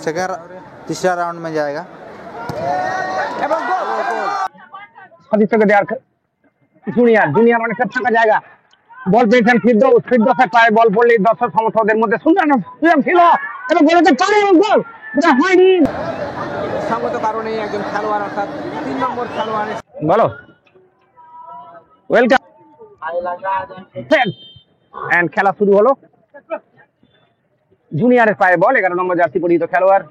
Second तीसरा round में जाएगा। জুনিয়র অনেকটা ফাঁকা জায়গা, বল পেয়েছেন ফিরদৌস পায়ে বল পড়লে দর্শক সমর্থকদের মধ্যে সুন্দর সুযোগ ছিল এবং বলতে পারে গোল এটা হয়নি। সঙ্গত কারণে একজন খেলোয়াড় অর্থাৎ 3 নম্বর খেলোয়াড় বলো ওয়েলকাম এন্ড খেলা শুরু হলো। জুনিয়রের পায়ে বল, 11 নম্বর জার্সি পরিহিত খেলোয়াড়,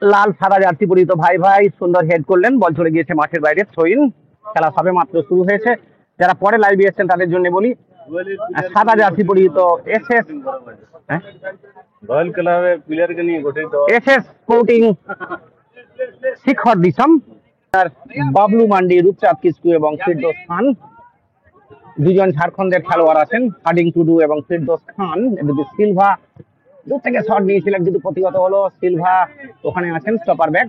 লাল সাদা জার্সি পরিহিত ভাই ভাই সুন্দর হেড করলেন, বল চলে গিয়েছে মাঠের বাইরে। থ্রোইন, খেলা সবে মাত্র শুরু হয়েছে। যারা পরে লাইভে এসেছেন তাদের জন্য বলি, সাদা জার্সি পরিহিত এসএস রয়্যাল ক্লাবের প্লেয়ারকে নিয়ে গঠিত এসএস স্পোর্টিং শিখর দিসম, আর বাবলু মান্ডি, রূপচাঁদ কিস্কু এবং ফিরদৌস খান, দুজন ঝাড়খণ্ডের খেলোয়াড় আছেন, হার্ডিং টুডু এবং ফিরদৌস খান। এদিকে সিলভা দূর থেকে শট নিয়েছিলেন কিন্তু প্রতিহত হলো। সিলভা ওখানে আছেন, স্টপার ব্যাক,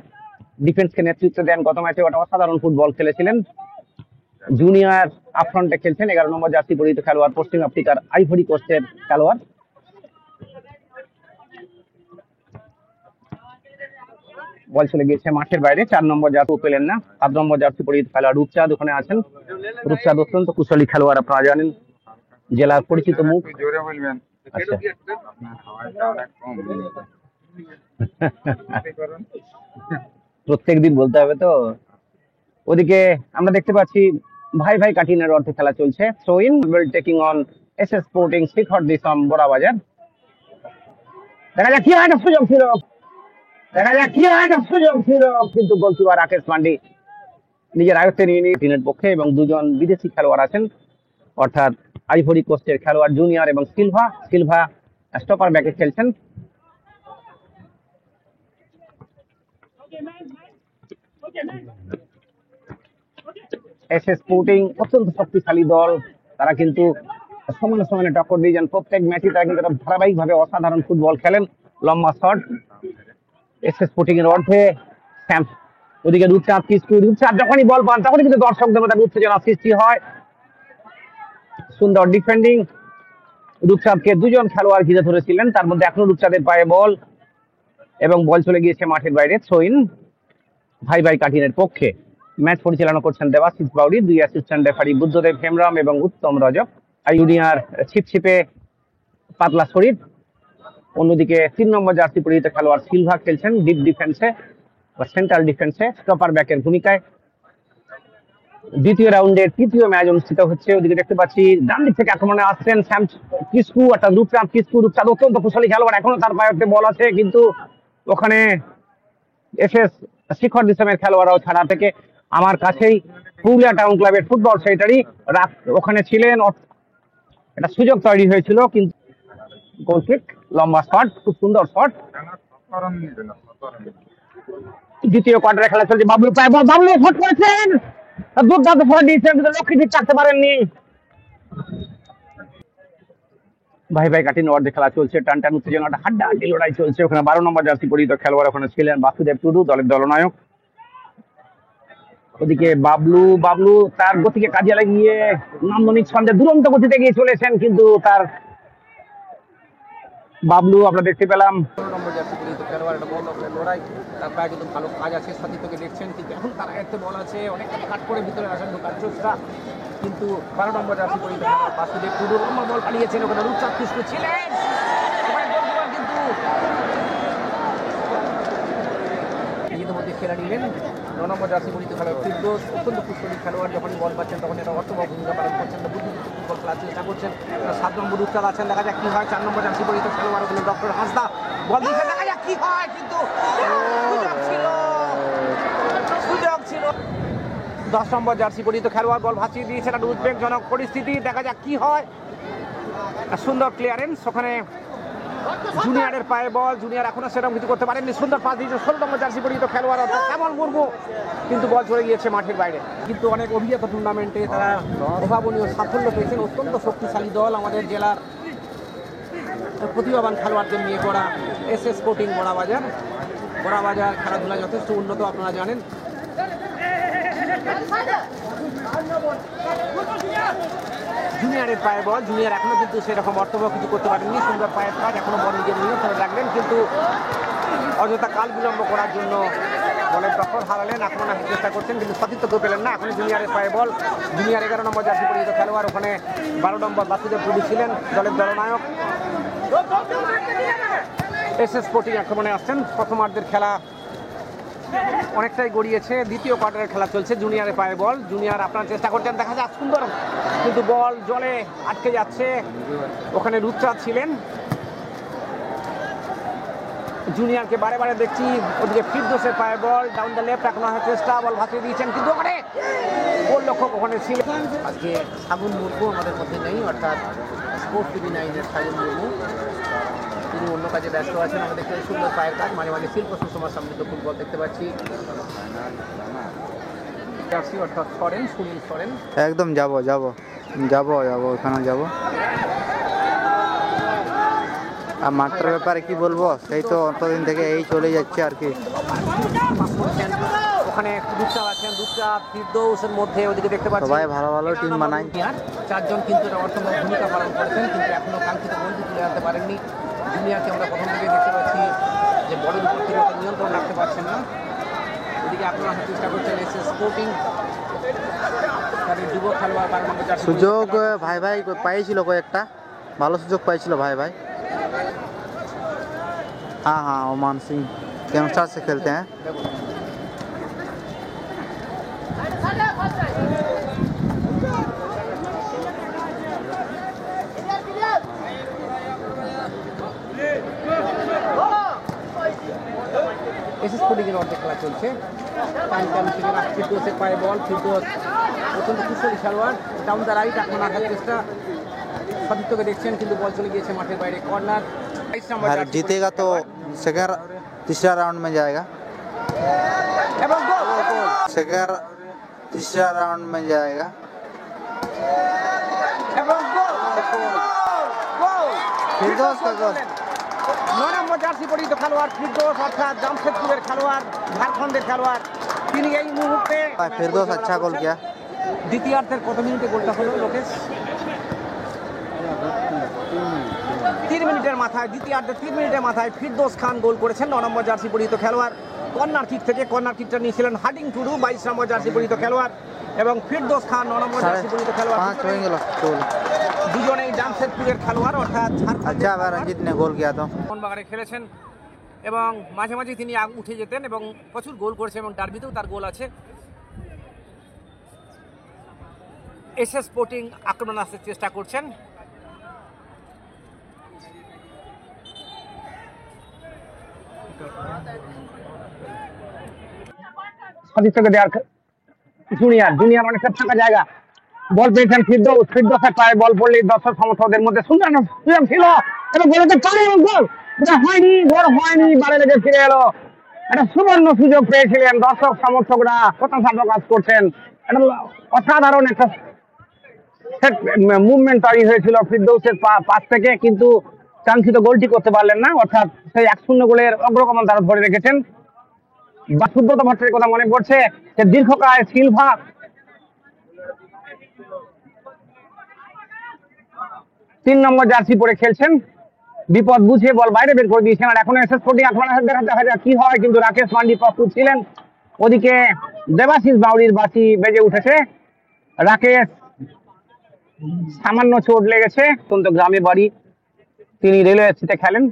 ডিফেন্সকে নেতৃত্ব দেন। গত ম্যাচে ওটা অসাধারণ ফুটবল খেলেছিলেন। জুনিয়র আপফ্রন্টে খেলছেন, 11 নম্বর জার্সি পরিহিত খেলোয়াড়, পশ্চিম আফ্রিকার আইভরি কোস্টের খেলোয়াড়। বল চলে গিয়েছে মাঠের বাইরে। 4 নম্বর জার্সি পেলেন না। 7 নম্বর জার্সি পরিহিত খেলোয়াড় রূপচাঁদ ওখানে আছেন। রূপচাঁদ অত্যন্ত কুশলী খেলোয়াড়, আপনারা জানেন, জেলার পরিচিত মুখ। আচ্ছা। প্রত্যেকদিন বলতে হবে তো। ওদিকে আমরা দেখতে পাচ্ছি ভাই ভাই কাটিনের অর্থে খেলা চলছে। Throw in will taking on SS sporting শিখর দিসম বড়াবাজার। দেখা যাক কি হয়, একটা সুযোগ ছিল, কিন্তু গোলকিপার রাকেশ মান্ডি নিজের আয়ত্তে নিয়ে নিয়ে টিমের পক্ষে, এবং দুজন বিদেশি খেলোয়াড় আছেন, অর্থাৎ আইভরি কোস্টের খেলোয়াড় জুনিয়র এবং সিলভা স্টপার ব্যাকে খেলছেন। এসএস স্পোর্টিং অত্যন্ত শক্তিশালী দল, তারা কিন্তু সমানে সমানে টক্কর দিয়ে যান প্রত্যেক ম্যাচে। তারা কিন্তু ধারাবাহিকভাবে অসাধারণ ফুটবল খেলেন। লম্বা শট এসএস স্পোর্টিং এর অর্ধে, ওদিকে রূপচাঁদ কিস্কু, রূপচাঁদ যখনই বল পান তখনই কিন্তু দর্শকদের মধ্যে উত্তেজনা সৃষ্টি হয়। সুন্দর ডিফেন্ডিং, রূপচাঁদকে দুজন খেলোয়াড় ঘিরে ধরেছিলেন, তার মধ্যে এখনো রূপচাঁদের পায়ে বল এবং বল চলে গিয়েছে মাঠের বাইরে। থ্রোইন ভাই ভাই কাটিনের পক্ষে। ম্যাচ পরিচালনা করছেন দেবাশিস বাউরি, 2 অ্যাসিস্ট্যান্ট রেফারি বুদ্ধদেব হেমরাম এবং উত্তম রজক। জুনিয়র ছিপছিপে পাতলা শরীর। অন্যদিকে 3 নম্বর জার্সি পরিহিত খেলোয়াড় সিলভা খেলছেন ডিপ ডিফেন্সে বা সেন্ট্রাল ডিফেন্সে, স্টপার ব্যাকের ভূমিকায়। দ্বিতীয় রাউন্ডের তৃতীয় ম্যাচ অনুষ্ঠিত হচ্ছে। ওদিকে দেখতে পাচ্ছি ডান দিক থেকে আক্রমণে আসছেন কিস্কু, অর্থাৎ রূপচাঁদ কিস্কু। রূপচাঁদ অত্যন্ত কুশলী খেলোয়াড়, এখনো তার পায়ে বল আছে, কিন্তু ওখানে এসএস শিখর দিসমের খেলোয়াড়রাও ছাড়া থেকে আমার কাছেই পুরুলিয়া টাউন ক্লাবের ফুটবল সেক্রেটারি ওখানে ছিলেন। একটা সুযোগ তৈরি হয়েছিল, কিন্তু গোল কিক, লম্বা শট, খুব সুন্দর শট। দ্বিতীয় কোয়ার্টারে খেলা চলছে। বাবলু পায় বল, বাবলু শট করেছেন, দুর্দান্ত শট দিয়েছেন, কিন্তু লক্ষ্যে ঠিক থাকতে পারেননি। ভাই ভাই কাটিন ওয়ার্ডে খেলা চলছে, টান টান উত্তেজনা, হাড্ডাহাড্ডি লড়াই চলছে। ওখানে 12 নম্বর জার্সি পরিহিত খেলোয়াড় ওখানে ছিলেন বাসুদেব টুডু, দলের দলনায়ক। ওদিকে বাবলু তার গতিকে কাজে লাগিয়ে নান্দনিক ছন্দে দুরন্ত গতিতে গিয়ে চলেছেন, কিন্তু তার বাবলু আমরা দেখতে পেলাম 15 নম্বর জার্সি পরিহিত খেলোয়াড়, একটা বল লড়াই, তার পায়ে কিন্তু ভালো কাজ আছে, সাথীকে দেখছেন, কিন্তু এখন তার আয়ত্তে বল আছে, অনেকটা কাট করে ভিতরে আসেন ঢোকার চেষ্টা, কিন্তু 12 নম্বর জার্সি পরিহিত বাসুদেব টুডু লম্বা বল পালিয়েছেন। ওখানে রূপচাঁদ কিস্কু ছিলেন, ইতিমধ্যে খেলা নিলেন 9 নম্বর জার্সি পরিহিত খেলোয়াড় ফিরদৌস, অত্যন্ত কুশলী খেলোয়াড়, যখনই বল পাচ্ছেন তখন এটা অর্থবহ ভূমিকা পালন করছেন, ফুটবল খেলার চেষ্টা করছেন। 7 নম্বর রূপচাঁদ আছেন, দেখা যাক কি হয়। 4 নম্বর জার্সি পরিহিত খেলোয়াড় ওখানে ডক্টর হাসদা বল দিয়েছেন, দেখা যাক কি হয়, কিন্তু সুযোগ ছিল। 10 নম্বর জার্সি পরিহিত খেলোয়াড় বল ভাসিয়ে দিয়েছেন, একটা উদ্বেগজনক পরিস্থিতি, দেখা যাক কি হয়। সুন্দর ক্লিয়ারেন্স, ওখানে জুনিয়রের পায়ে বল, জুনিয়র এখনো সেরকম কিছু করতে পারেননি। সুন্দর পাস দিয়েছে 16 নম্বর জার্সি পরিহিত খেলোয়াড় অর্থাৎ শ্যামল মুর্মু, কিন্তু বল চলে গিয়েছে মাঠের বাইরে। কিন্তু অনেক অভিজ্ঞত টুর্নামেন্টে তারা অভাবনীয় সাফল্য পেয়েছেন। অত্যন্ত শক্তিশালী দল, আমাদের জেলার প্রতিভাবান খেলোয়াড়দের নিয়ে গড়া এসএস স্পোর্টিং বড়াবাজার খেলাধুলা যথেষ্ট উন্নত, আপনারা জানেন। জুনিয়রের পায়ে বল, জুনিয়র এখনো কিন্তু সেরকম অর্থবহ কিছু করতে পারেননি, সুন্দর পায়ের কাজ, এখনো বল নিজের নিয়ন্ত্রণে রাখলেন, কিন্তু অযথা কাল বিলম্ব করার জন্য বলের দখল হারালেন, আক্রমণের চেষ্টা করছেন কিন্তু সতীর্থ কেউ পেলেন না। এখন জুনিয়রের পায়ে বল, জুনিয়র 11 নম্বর জার্সি পরিহিত খেলোয়াড়, ওখানে 12 নম্বর বাসুদেব টুডু ছিলেন দলের দলনায়ক। এসএস স্পোর্টিং আক্রমণে আসছেন। প্রথমার্ধের খেলা অনেকটাই গড়িয়েছে, দ্বিতীয় কোয়ার্টারের খেলা চলছে। জুনিয়রের পায়ে বল, জুনিয়র আপনার চেষ্টা করছেন, দেখা যাক সুন্দর, কিন্তু বল জলে আটকে যাচ্ছে, ওখানে রূপচাঁদ ছিলেন। জুনিয়রকে বারে বারে দেখছি, ওদিকে ফিরদোসের পায়ে বল, ডাউন দ্য লেফট আক্রমণের চেষ্টা, বল ভাসিয়ে দিয়েছেন, কিন্তু ওখানে গোল লক্ষ্য ওখানে ছিলেন। আজকে সাগুন মুর্মু আমাদের মধ্যে নেই, অর্থাৎ স্পোর্টস টিভি 9-এর সাগুন মুর্মু, তিনি অন্য কাজে ব্যস্ত আছেন। আমরা দেখতে সুন্দর পায়ের কাজ, মাঝে মাঝে শিল্প সুষমার সমৃদ্ধ ফুটবল দেখতে পাচ্ছি। জার্সি অর্থাৎ সরেন, সুনীল সরেন। একদম যাব যাব যাব যাব ওখানে যাব। আর মাঠটার ব্যাপারে কি বলবো, সেই তো অতদিন থেকে এই চলে যাচ্ছে আর কি। ওখানে দুধচাঁদ আছেন, দুধচাঁদ ফিরদৌসের মধ্যে ওদিকে দেখতে পাচ্ছি সবাই ভালো ভালো টিম বানায়। চারজন কিন্তু এটা অর্থবহ ভূমিকা পালন করেছেন, কিন্তু এখনও কাঙ্ক্ষিত গোলটি তুলে আনতে পারেননি। জুনিয়রকে আমরা প্রথম থেকে দেখতে পাচ্ছি যে বলের উপর থেকে নিয়ন্ত্রণ রাখতে পারছেন না, ওদিকে আক্রমণের চেষ্টা করছেন এসএস স্পোর্টিং, তাদের যুব খেলোয়াড় 12 নম্বর জার্সি। সুযোগ ভাই ভাই পাইছিল, কয়েকটা ভালো সুযোগ পাইছিল ভাই ভাই। हाँ हाँ ओमान सिंह यंगस्टर से खेलते हैं। এসএস স্পোর্টিংয়ের অর্ধেক খেলা চলছে। টাইম থেকে ফিরদৌসের পায়ে বল, ফিরদৌস অত্যন্ত কুশলী খেলোয়াড়, ডাউন দ্য রাইট আক্রমণ রাখার চেষ্টা, সতীর্থকে দেখছেন কিন্তু বল চলে গিয়েছে माठের বাইরে। কর্নার, अगर जीतेगा तो सेकंड तीसरा राउंड में जाएगा, এবং গোল, सेकंड तीसरा राउंड में जाएगा। এবং গোল, গোল, ফিরদৌস का गोल। 9 নম্বর জার্সি পরিহিত খেলোয়াড় ফিরদৌস, অর্থাৎ জামশেদপুরের খেলোয়াড়, ঝাড়খণ্ডের খেলোয়াড়, তিনি এই মুহূর্তে फिरदौस अच्छा गोल किया। দ্বিতীয়ার্ধের কত মিনিটে গোলটা হলো লোকেশ? 3 মিনিটের মাথায়, দ্বিতীয়ার্ধের 3 মিনিটের মাথায় ফিরদৌস খান গোল করেছেন। 9 নম্বর জার্সি পরিহিত খেলোয়াড় কর্নার কিক থেকে, কর্নার কিকটা নিয়েছিলেন হার্ডিং টুডু 22 নম্বর জার্সি পরিহিত খেলোয়াড়, এবং ফিরদৌস খান 9 নম্বর জার্সি পরিহিত খেলোয়াড়, 5 हो गया गोल। দুজনেই জামশেদপুরের খেলোয়াড়, অর্থাৎ अच्छा अगर रंजीत ने गोल किया तो মোহনবাগানে খেলেছেন এবং মাঝে মাঝে তিনি উঠে যেতেন এবং প্রচুর গোল করেছে, এবং ডার্বিতেও তার গোল আছে। এসএস স্পোর্টিং আক্রমণ আসার চেষ্টা করছেন। সতীর্থকে দেওয়ার জুনিয়র অনেকটা ফাঁকা জায়গা, বল পেয়েছেন ফিরদৌসের পায়ে বল পড়লে দর্শক সমর্থকদের মধ্যে সুন্দর সুযোগ ছিল, এবং বলতে পারে গোল, এটা হয়নি, গোল হয়নি, বারে লেগে ফিরে এলো। একটা সুবর্ণ সুযোগ পেয়েছিলেন, দর্শক সমর্থকরা প্রশংসা প্রকাশ করছেন। একটা অসাধারণ একটা মুভমেন্ট তৈরি হয়েছিল ফিরদৌসের পাশ থেকে, কিন্তু কাঙ্ক্ষিত গোলটি করতে পারলেন না, অর্থাৎ সেই 1-0 গোলের অগ্রগমন তারা ধরে রেখেছেন। বা সুব্রত ভট্টের কথা মনে পড়ছে, যে দীর্ঘকায় সিলভা 3 নম্বর জার্সি পরে খেলছেন, বিপদ বুঝিয়ে বল বাইরে বের করে দিয়েছেন। আর এখন এসএস স্পোর্টিং আক্রমণ দেখা যাক কি হয়, কিন্তু রাকেশ মান্ডি প্রস্তুত ছিলেন, ওদিকে দেবাশিস বাউরির বাঁশি বেজে উঠেছে। রাকেশ সামান্য চোট লেগেছে, অত্যন্ত গ্রামে বাড়ি, তিনি রেলওয়ে এফসিতে খেলেন,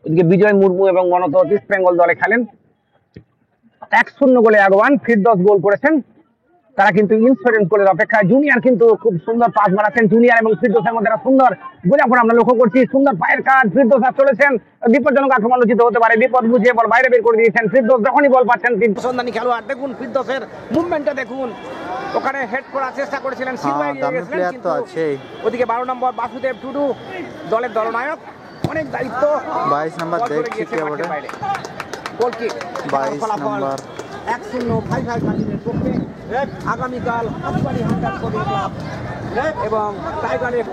ওদিকে বিজয় মুর্মু এবং মনত ইস্ট বেঙ্গল দলে খেলেন। 1-0 গোলে আগুয়ান, ফিরদৌস গোল করেছেন, তারা কিন্তু ইন্স্যুরেন্স গোলের অপেক্ষায়। জুনিয়র কিন্তু খুব সুন্দর পাস মারাচ্ছেন, জুনিয়র এবং ফিরদৌসের মধ্যে একটা সুন্দর বোঝাপড়া আমরা লক্ষ্য করছি, সুন্দর পায়ের কাজ, ফিরদৌস চলেছেন, বিপজ্জনক আক্রমণ উচিত হতে পারে, বিপদ বুঝিয়ে বল বাইরে বের করে দিয়েছেন ফিরদৌস, যখনই বল পাচ্ছেন কিন্তু সন্ধানী খেলোয়াড়, দেখুন ফিরদৌসের মুভমেন্টটা দেখুন, ওখানে হেড করার চেষ্টা করেছিলেন, সিলভা এগিয়ে দামি গেছিলেন, প্লেয়ার তো কিন্তু আছেই। ওদিকে 12 নম্বর বাসুদেব টুডু দলের দলনায়ক, অনেক দায়িত্ব। 22 नंबर देखছি কে বটে, গোল কিক 22 নম্বর 1-0 5-5 মার্জিনের পক্ষে। আগামীকাল হাতিবাড়ি হান্টার স্পোর্টিং ক্লাব এবং টাইগারের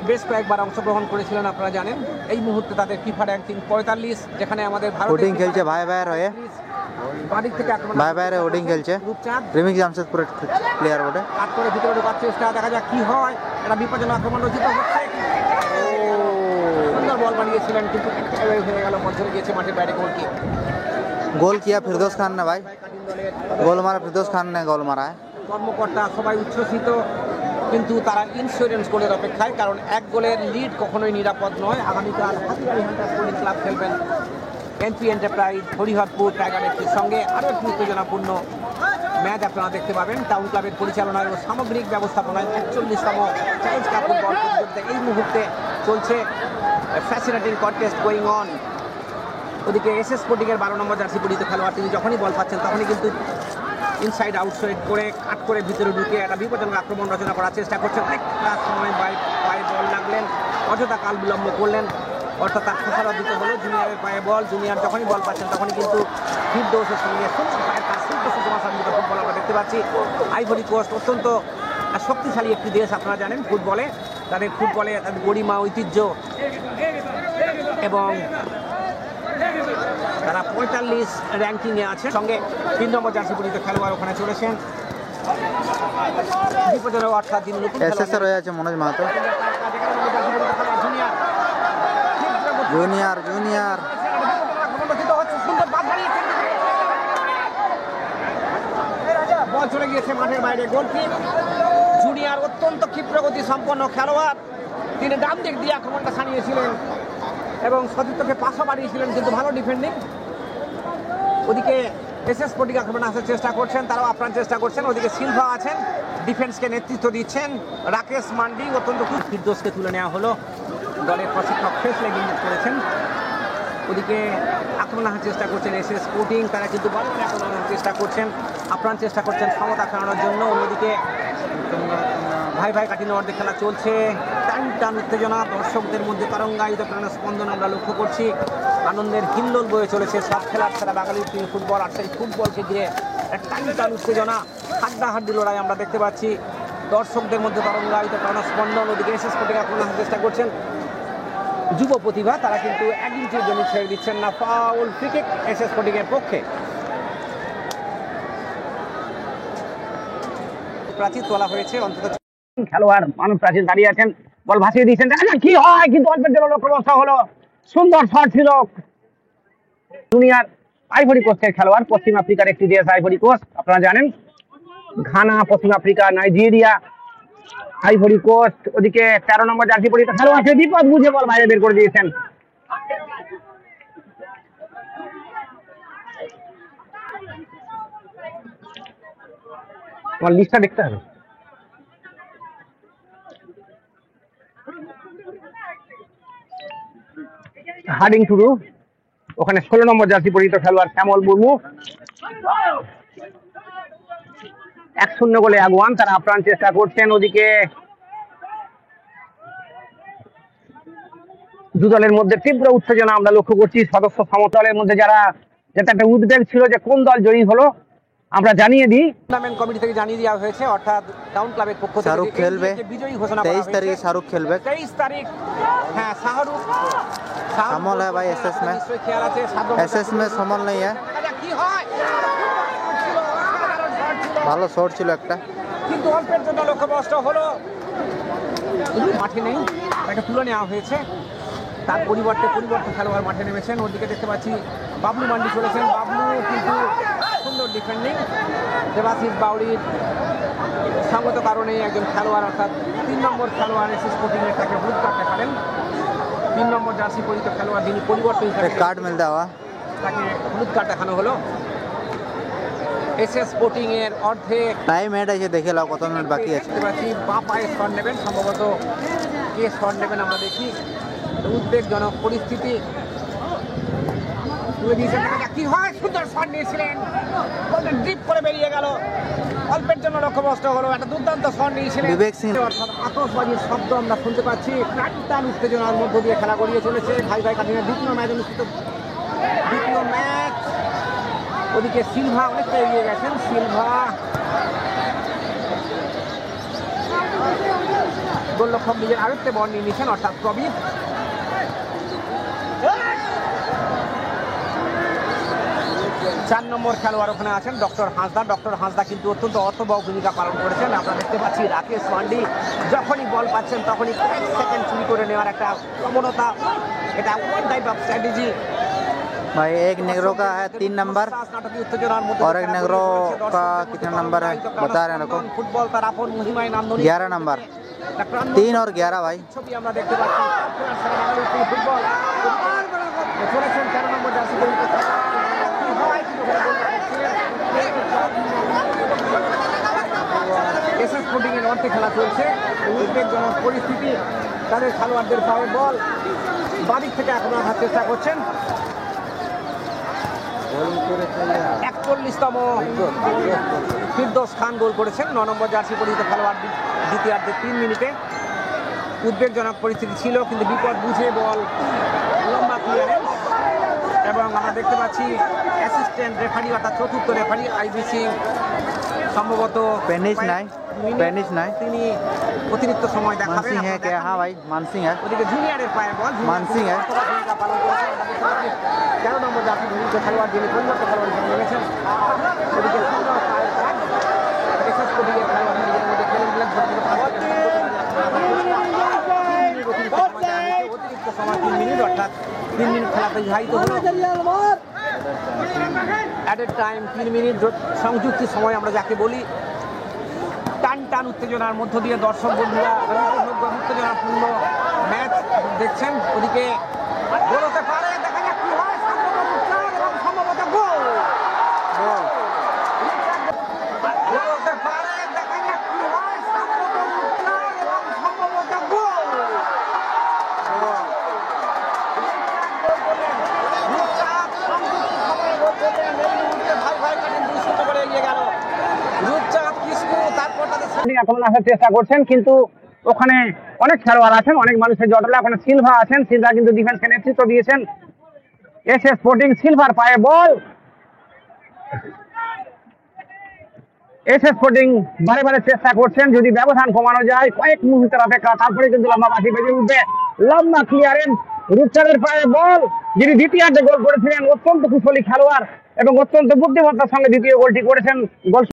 বেশ কয়েকবার অংশগ্রহণ করেছিলেন আপনারা জানেন। এই মুহূর্তে তাদের ফিফা র্যাঙ্কিং 45, যেখানে আমাদের ওডিং খেলছে ভাই ভাইয়ের হয়ে, বাদিক থেকে আক্রমণ ভাই ভাইয়ের ওডিং খেলছে, রূপচাঁদ রিমিক্স জামশেদপুরের প্লেয়ার বটে। আট করে ভিতরে ঢোকার চেষ্টা, দেখা যাক কি হয়। একটা বিপজ্জনক আক্রমণ রচিত হচ্ছে, সুন্দর বল বানিয়েছিলেন কিন্তু হয়ে গেল, মধ্যে গিয়েছে মাঠের বাইরে। গোল কি गोल किया फिरदौस खान ने भाई, गोल मारा फिरदौस खान ने, गोल मारा है। কর্মকর্তা সবাই উচ্ছ্বসিত, কিন্তু তারা ইন্স্যুরেন্স গোলের অপেক্ষায়, কারণ এক গোলের লিড কখনোই নিরাপদ নয়। আগামীকাল হাতিবাড়ি হান্টার স্পোর্টিং ক্লাব খেলবেন এনপি এন্টারপ্রাইজ হরিহরপুর টাইগার এফসির সঙ্গে। আরও একটি উত্তেজনাপূর্ণ ম্যাচ আপনারা দেখতে পাবেন। টাউন ক্লাবের পরিচালনায় ও সামগ্রিক ব্যবস্থাপনায় 41তম চাইল্ড কাপ ফুটবল প্রতিযোগিতা এই মুহূর্তে চলছে। Fascinating contest going on. ওদিকে এসএস স্পোর্টিংয়ের 12 নম্বর জার্সি পরিহিত খেলোয়াড়, তিনি যখনই বল পাচ্ছেন তখনই কিন্তু ইনসাইড আউটসাইড করে কাট করে ভিতরে ঢুকে একটা বিপজ্জনক আক্রমণ রচনা করার চেষ্টা করছেন। একটা সময় পায়ে বল লাগলেন, অযথা কাল বিলম্ব করলেন, অর্থাৎ তার খেসারত দিতে হলো। জুনিয়রের পায়ে বল, জুনিয়র যখনই বল পাচ্ছেন তখনই কিন্তু ফিরদৌসের সঙ্গে সুন্দর পায়ের কাজ, ফুটবল আমরা দেখতে পাচ্ছি। আইভরি কোস্ট অত্যন্ত শক্তিশালী একটি দেশ, আপনারা জানেন ফুটবলে, তাদের গরিমা, ঐতিহ্য, এবং তারা 45 র্যাঙ্কিংয়ে আছে। সঙ্গে 3 নম্বর জার্সি পরিহিত খেলোয়াড় ওখানে চলেছেন বিপজ্জনক, অর্থাৎ যিনি নতুন এসএসএর হয়ে আছে মনোজ মাহাতো, জুনিয়র জুনিয়র বল চলে গিয়েছে মাঠের বাইরে। গোলকিক জুনিয়র অত্যন্ত ক্ষিপ্রগতি সম্পন্ন খেলোয়াড়, তিনি ডান দিক দিয়ে আক্রমণটা সানিয়েছিলেন এবং সতীর্থকে পাশা বাড়িয়েছিলেন, কিন্তু ভালো ডিফেন্ডিং। ওদিকে এসএস স্পোর্টিং আক্রমণে আসার চেষ্টা করছেন, তারাও আপ্রাণ চেষ্টা করছেন। ওদিকে সিলভা আছেন, ডিফেন্সকে নেতৃত্ব দিচ্ছেন রাকেশ মান্ডি। অত্যন্ত খুব ফিরদৌসকে তুলে নেওয়া হলো, দলের প্রশিক্ষক ফেস লেগ ইনজুরি করেছেন। ওদিকে আক্রমণ আসার চেষ্টা করছেন এসএস স্পোর্টিং, তারা কিন্তু বল আক্রমণ আসার চেষ্টা করছেন, আপ্রাণ চেষ্টা করছেন সমতা ফেরানোর জন্য। অন্যদিকে ভাই ভাই কাটিনো অর্ধে খেলা চলছে, টান টান উত্তেজনা, দর্শকদের মধ্যে তরঙ্গায়িত প্রাণস্পন্দন আমরা লক্ষ্য করছি। আনন্দের হিল্লোল বয়ে চলেছে সব খেলার সারা বাঙালির প্রিয় ফুটবল। আর সেই ফুটবলকে ঘিরে টান টান উত্তেজনা, হাড্ডাহাড্ডি লড়াই আমরা দেখতে পাচ্ছি, দর্শকদের মধ্যে তরঙ্গায়িত প্রাণস্পন্দন। ওদিকে এসএস স্পোর্টিং আক্রমণ আসার চেষ্টা করছেন যুব প্রতিভা, তারা কিন্তু 1 ইঞ্চির জমি ছেড়ে দিচ্ছেন না। Foul, free kick SS sporting এর পক্ষে। প্রাচীর তোলা হয়েছে, অন্তত খেলোয়াড় মানব প্রাচীর দাঁড়িয়ে আছেন, বল ভাসিয়ে দিয়েছেন, দেখা যাক কি হয়। কিন্তু অল্পের জন্য লক্ষ্যবস্ত হলো, সুন্দর শট ছিল। জুনিয়র আইভরি কোস্টের খেলোয়াড়, পশ্চিম আফ্রিকার একটি দেশ আইভরি কোস্ট, আপনারা জানেন। ঘানা, পশ্চিম আফ্রিকা, নাইজেরিয়া, আইভরি কোস্ট। ওদিকে 13 নম্বর জার্সি পরিহিত খেলোয়াড়, সে বিপদ বুঝে বল বাইরে বের করে দিয়েছেন। তোমার লিস্টটা দেখতে হবে। হার্ডিং টুডু, ওখানে 16 নম্বর জার্সি পরিহিত খেলোয়াড় শ্যামল মুর্মু। 1-0 গোলে আগুয়ান, তারা আপ্রাণ চেষ্টা করছেন। ওদিকে দু দলের মধ্যে তীব্র উত্তেজনা আমরা লক্ষ্য করছি। সদস্য সমদলের মধ্যে যেটা একটা উদ্বেগ ছিল যে কোন দল জয়ী হলো, আমরা জানিয়ে দিই। টুর্নামেন্ট কমিটি থেকে জানিয়ে দেওয়া হয়েছে, অর্থাৎ টাউন ক্লাবের পক্ষ থেকে শাহরুখ খেলবে, বিজয়ী ঘোষণা করা 23 তারিখে হয়েছে। শাহরুখ খেলবে। 23 তারিখ, হ্যাঁ শাহরুখ समल है भाई एसएस में, নিশ্চয়ই খেয়াল আছে। एसएस में समल नहीं है, কি হয়, ভালো শট ছিল একটা, কিন্তু অল্পের জন্য লক্ষ্যভ্রষ্ট হলো। মাঠে নেই, তাকে তুলে নেওয়া হয়েছে, তার পরিবর্তে খেলোয়াড় মাঠে নেমেছেন। ওদিকে দেখতে পাচ্ছি বাবলু মান্ডি চলেছেন, বাবলু কিন্তু সুন্দর ডিফেন্ডিং। দেবাশিস বাউরির সঙ্গত কারণে একজন খেলোয়াড়, অর্থাৎ 3 নম্বর খেলোয়াড় এসএস স্পোর্টিংয়ের, তাকে হলুদ কার্ড দেখালেন। 3 নম্বর জার্সি পরিহিত খেলোয়াড়, যিনি পরিবর্তন হিসেবে कार्ड मिलता हुआ, তাকে হলুদ কার্ড দেখানো হলো। এসএস স্পোর্টিং এর অর্ধেক টাইম এড আছে, দেখে নাও কত মিনিট বাকি আছে। দেখতে পাচ্ছি বাঁ পায়ে শট নেবেন, সম্ভবত কে শট নেবেন আমরা দেখি। উদ্বেগজনক পরিস্থিতি, তুলে দিয়েছেন, কি হয়, সুন্দর শট নিয়েছিলেন, ড্রিপ করে বেরিয়ে গেল, অল্পের জন্য লক্ষ্যভ্রষ্ট হলো। একটা দুর্দান্ত শট নিয়েছিলেন বিবেক সিং। অর্থাৎ আতশবাজির শব্দ আমরা শুনতে পাচ্ছি। টান উত্তেজনার মধ্য দিয়ে খেলা গড়িয়ে চলেছে। ভাই ভাই কাঠিনের দ্বিতীয় ম্যাচ অনুষ্ঠিত, দ্বিতীয় ম্যাচ। ওদিকে সিলভা অনেকটা এগিয়ে গেছেন, সিলভা গোলরক্ষক নিজের আয়ত্তে বল নিয়ে নিয়েছেন, অর্থাৎ প্রবীর। চার নম্বর খেলোয়াড় ওখানে আছেন ডক্টর হাঁসদা। ডক্টর হাঁসদা কিন্তু অত্যন্ত অর্থবহ ভূমিকা পালন করেছেন। আমরা দেখতে পাচ্ছি রাকেশ মান্ডি যখনই বল পাচ্ছেন তখনই কয়েক সেকেন্ড চুরি করে নেওয়ার একটা প্রবণতা, এটা ওয়ান টাইপ অফ স্ট্র্যাটেজি। भाई एक नेग्रो का है 3 नंबर और एक नेग्रो का कितना नंबर है बता रहे हैं को? ফুটবল তার আপন মহিমায় নান্দনিক 11 नंबर 3 और 11 भाई। ছবি আমরা দেখতে পাচ্ছি ফুটবল করেছেন 13 নম্বর জার্সি পরিহিত এসএস স্পোর্টিং এর অর্থে খেলা চলছে। উদ্বেগজনক পরিস্থিতি, তাদের খেলোয়াড়দের পায়ে বল বাদিক থেকে আক্রমণ করার চেষ্টা করছেন। 41তম ফিরদৌস খান গোল করেছেন, 9 নম্বর জার্সি পরিহিত খেলোয়াড়। দ্বিতীয়ার্ধে 3 মিনিটে উদ্বেগজনক পরিস্থিতি ছিল, কিন্তু বিপদ বুঝে বল লম্বা ক্লিয়ারেন্স, এবং আমরা দেখতে পাচ্ছি অ্যাসিস্ট্যান্ট রেফারি অর্থাৎ চতুর্থ রেফারি আইবিসি সম্ভবত पेनिस नहीं তিনি অতিরিক্ত সময় দেখাবেন। मानसिंह है क्या? हाँ भाई मानसिंह है। ওদিকে জুনিয়রের পায়ে বল, মানসিং হ্যাঁ। 13 নম্বর জাতীয় ভূমিকা খেলোয়াড় যিনি পরিণত খেলোয়াড় হিসেবে নেমেছেন। ওদিকে খেলোয়াড় নিজের মধ্যে খেলেন দিলেন, অতিরিক্ত সময় 3 মিনিট, অর্থাৎ 3 মিনিট খেলাতে বিবাহিত হলো। অ্যাডেড টাইম 3 মিনিট, সংযুক্তি সময় আমরা যাকে বলি। টান টান উত্তেজনার মধ্য দিয়ে দর্শক বন্ধুরা উত্তেজনাপূর্ণ ম্যাচ দেখছেন। ওদিকে গোল হতে পারে, দেখা যাক কি হয়। এবং সম্ভবত গোল হতে পারে, দেখা যাক কি হয়। এবং সম্ভবত গোল। আক্রমণ আসার চেষ্টা করছেন, কিন্তু ওখানে অনেক খেলোয়াড় আছেন, অনেক মানুষের জটলা। ওখানে সিলভা আছেন, সিলভা কিন্তু ডিফেন্সকে নেতৃত্ব দিয়েছেন। এসএস স্পোর্টিং সিলভার পায়ে বল, এসএস স্পোর্টিং বারে বারে চেষ্টা করছেন যদি ব্যবধান কমানো যায়। কয়েক মুহূর্তের অপেক্ষা, তারপরে কিন্তু লম্বা বাঁশি বেজে উঠবে। লম্বা ক্লিয়ারেন্স, রূপচাঁদের পায়ে বল, যিনি দ্বিতীয়ার্ধে গোল করেছিলেন। অত্যন্ত কুশলী খেলোয়াড় এবং অত্যন্ত বুদ্ধিমত্তার সঙ্গে দ্বিতীয় গোলটি করেছেন। গোল